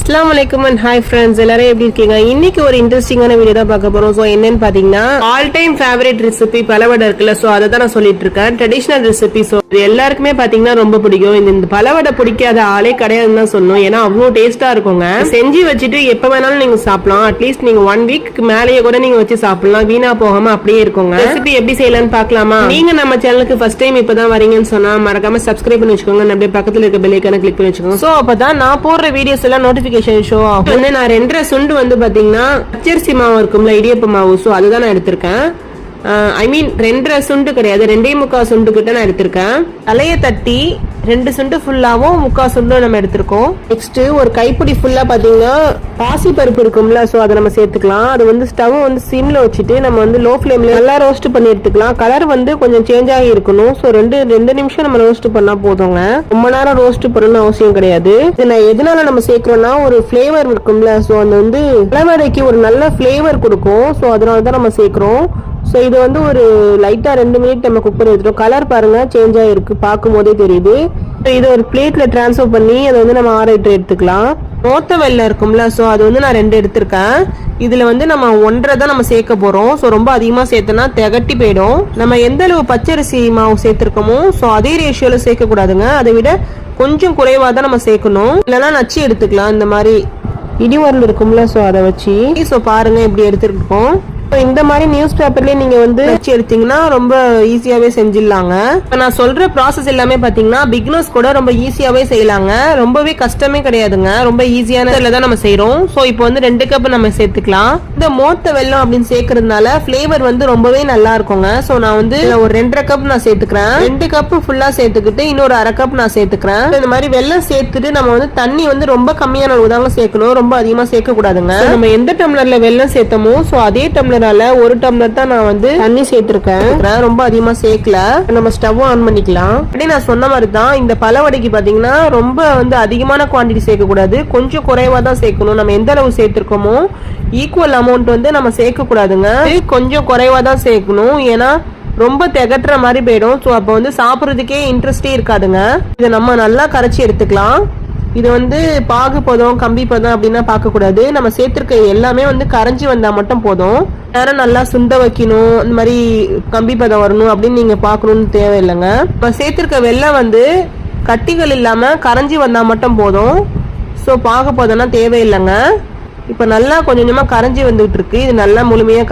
अस्सलाम वालेकुम and hi friends எல்லாரும் எப்படி இருக்கீங்க? இன்னைக்கு ஒரு இன்ட்ரஸ்டிங்கான வீடியோ தான் பார்க்க போறோம். சோ என்னன்னு பாத்தீங்கன்னா ஆல் டைம் ஃபேவரட் ரெசிபி பலவடை இருக்குல்ல, சோ அதை தான் நான் சொல்லிட்டு இருக்கேன். Traditional recipe. சோ இது எல்லாருக்குமே பாத்தீங்கன்னா ரொம்ப பிடிக்கும். இந்த பலவடை பிடிக்காத ஆளே கிடையாதுன்னு தான் சொல்லணும். ஏன்னா அவ்வளவு டேஸ்டா இருக்குங்க. செஞ்சு வச்சுட்டு எப்ப வேணாலும் நீங்க சாப்பிடலாம். அட்லீஸ்ட் நீங்க 1 வீக் மேலேயே கூட நீங்க வச்சு சாப்பிடலாம். வீணா போகாம அப்படியே இருக்குங்க. ரெசிபி எப்படி செய்யலாம்னு பார்க்கலாமா? நீங்க நம்ம சேனலுக்கு ஃபர்ஸ்ட் டைம் இப்பதான் வரீங்கன்னு சொன்னா மறக்காம சப்ஸ்கிரைப் பண்ணி வச்சுக்கோங்க. அப்படியே பக்கத்துல இருக்க பெல் ஐகானை கிளிக் பண்ணி வச்சுக்கோங்க. சோ அப்பதான் நான் போடுற வீடியோஸ் எல்லாம் நோட்டிபிகேஷன் ஷோ ஆகும். நான் 2.5 சுண்டு வந்து பாத்தீங்கன்னா பச்சரிசி மாவு இருக்கும்ல, இடியப்ப மாவு. சோ அதுதான் நான் எடுத்திருக்கேன். ஐ மீன் 2.5 சுண்டு கிடையாது, 2.25 சுண்டு கிட்ட நான் எடுத்திருக்கேன். தலைய தட்டி 2 சுண்டு ஃபுல்லாவும் 3/4 சுண்டு நம்ம எடுத்திருக்கோம். நெக்ஸ்ட் ஒரு கைப்பிடி ஃபுல்லா பாத்தீங்கன்னா பாசி பருப்பு இருக்கும்ல, சோ அதை நம்ம சேர்த்துக்கலாம். அது வந்து ஸ்டவ் வந்து சிம்ல வச்சுட்டு நம்ம வந்து லோ ஃபிளேம்ல நல்லா ரோஸ்ட் பண்ணி எடுத்துக்கலாம். கலர் வந்து கொஞ்சம் சேஞ்ச் ஆகி இருக்கணும். சோ 2 நிமிஷம் நம்ம ரோஸ்ட் பண்ணா போதுங்க. ரொம்ப நேரம் ரோஸ்ட் பண்ணணும்னு அவசியம் கிடையாது. இது நான் எதனால நம்ம சேர்க்கிறோம்னா ஒரு ஃபிளேவர் இருக்கும்ல, சோ அது வந்து பலவடைக்கு ஒரு நல்ல ஃபிளேவர் கொடுக்கும். சோ அதனாலதான் நம்ம சேர்க்கிறோம். சோ இது வந்து ஒரு லைட்டா 2 மினிட் நம்ம குக் பண்ணி எடுத்துட்டோம். கலர் பாருங்க சேஞ்ச் ஆயிருக்கு, பார்க்கும் போதே தெரியுது. இது ஒரு பிளேட்ல டிரான்ஸ்ஃபர் பண்ணி அதை வந்து நம்ம ஆரைட்டு எடுத்துக்கலாம். மொத்த வெல்லம் இருக்கும்ல, சோ அது வந்து நான் 2 எடுத்திருக்கேன். இதுல வந்து நம்ம 1.5 தான் நம்ம சேர்க்க போறோம். சோ ரொம்ப அதிகமா சேர்த்தனா திகட்டி போயிடும். நம்ம எந்த அளவு பச்சரிசி மாவு சேர்த்திருக்கோமோ சோ அதே ரேஷியோல சேர்க்க கூடாதுங்க. அதை விட கொஞ்சம் குறைவா தான் நம்ம சேர்க்கணும். இல்லைன்னா நச்சு எடுத்துக்கலாம். இந்த மாதிரி இடி உரல் இருக்கும்ல, சோ அதை வச்சு. சோ பாருங்க இப்படி எடுத்துருக்கோம். இந்த மாதிரி நியூஸ் பேப்பர்லயே நீங்க வந்து எடுத்தீங்கன்னா ரொம்ப ஈஸியாவே செஞ்சிடலாங்க. நான் சொல்ற ப்ராசஸ் எல்லாமே பாத்தீங்கன்னா பிகினர்ஸ் கூட ரொம்ப ஈஸியாவே செய்யலாங்க. ரொம்பவே கஷ்டமே கிடையாதுங்க. ரொம்ப ஈஸியான தான் நம்ம செய்யறோம். சோ இப்போ வந்து 2 கப் நம்ம சேர்த்துக்கலாம். இந்த மோத்த வெல்லம் அப்படின்னு சேர்க்கறதுனால பிளேவர் வந்து ரொம்பவே நல்லா இருக்குங்க. சோ நான் வந்து ஒரு 2.5 கப் நான் சேர்த்துக்கிறேன். 2 கப் ஃபுல்லா சேர்த்துக்கிட்டு இன்னொரு 1/2 கப் நான் சேர்த்துக்கிறேன். இந்த மாதிரி வெல்லம் சேர்த்துட்டு நம்ம வந்து தண்ணி வந்து ரொம்ப கம்மியான அளவு சேர்க்கணும். ரொம்ப அதிகமா சேர்க்க கூடாதுங்க. நம்ம எந்த டம்ளர்ல வெல்லம் சேர்த்தமோ சோ அதே டம்ளர் 1 டம்ளர் தான் நான் வந்து தண்ணி சேர்த்திருக்கேன். ரொம்ப அதிகமா சேர்க்கல. நம்ம ஸ்டவ் ஆன் பண்ணிக்கலாம். அப்படி நான் சொன்ன மாதிரி தான் இந்த பலவடைக்கு பாத்தீங்கன்னா ரொம்ப வந்து அதிகமான குவாண்டிட்டி சேர்க்க கூடாது. கொஞ்சம் குறைவா தான் சேர்க்கணும். நம்ம எந்த அளவு சேர்த்திருக்கோமோ ஈக்குவல் அமௌண்ட் வந்து நம்ம சேர்க்க கூடாதுங்க. கொஞ்சம் குறைவா தான் சேர்க்கணும். ஏன்னா ரொம்ப திகட்டுற மாதிரி போயிடும். ஸோ அப்போ வந்து சாப்பிட்றதுக்கே இன்ட்ரெஸ்டே இருக்காதுங்க. இதை நம்ம நல்லா கரைச்சி எடுத்துக்கலாம். இது வந்து பாகு பதம் கம்பி பதம் அப்படின்னா பார்க்க கூடாது. நம்ம சேர்த்திருக்க எல்லாமே வந்து கரைஞ்சி வந்தா மட்டும் போதும். நேரம் நல்லா சுண்ட வைக்கணும், இந்த மாதிரி கம்பி பதம் வரணும் அப்படின்னு நீங்க பாக்கணும்னு தேவையில்லைங்க. நம்ம சேர்த்திருக்க வெல்லம் வந்து கட்டிகள் இல்லாம கரைஞ்சி வந்தா மட்டும் போதும். ஸோ பாகு பதம்னா தேவையில்லைங்க. இப்ப நல்லா கொஞ்சம் கொஞ்சமா கரைஞ்சி வந்துட்டு இருக்கு. இது நல்லா முழுமையா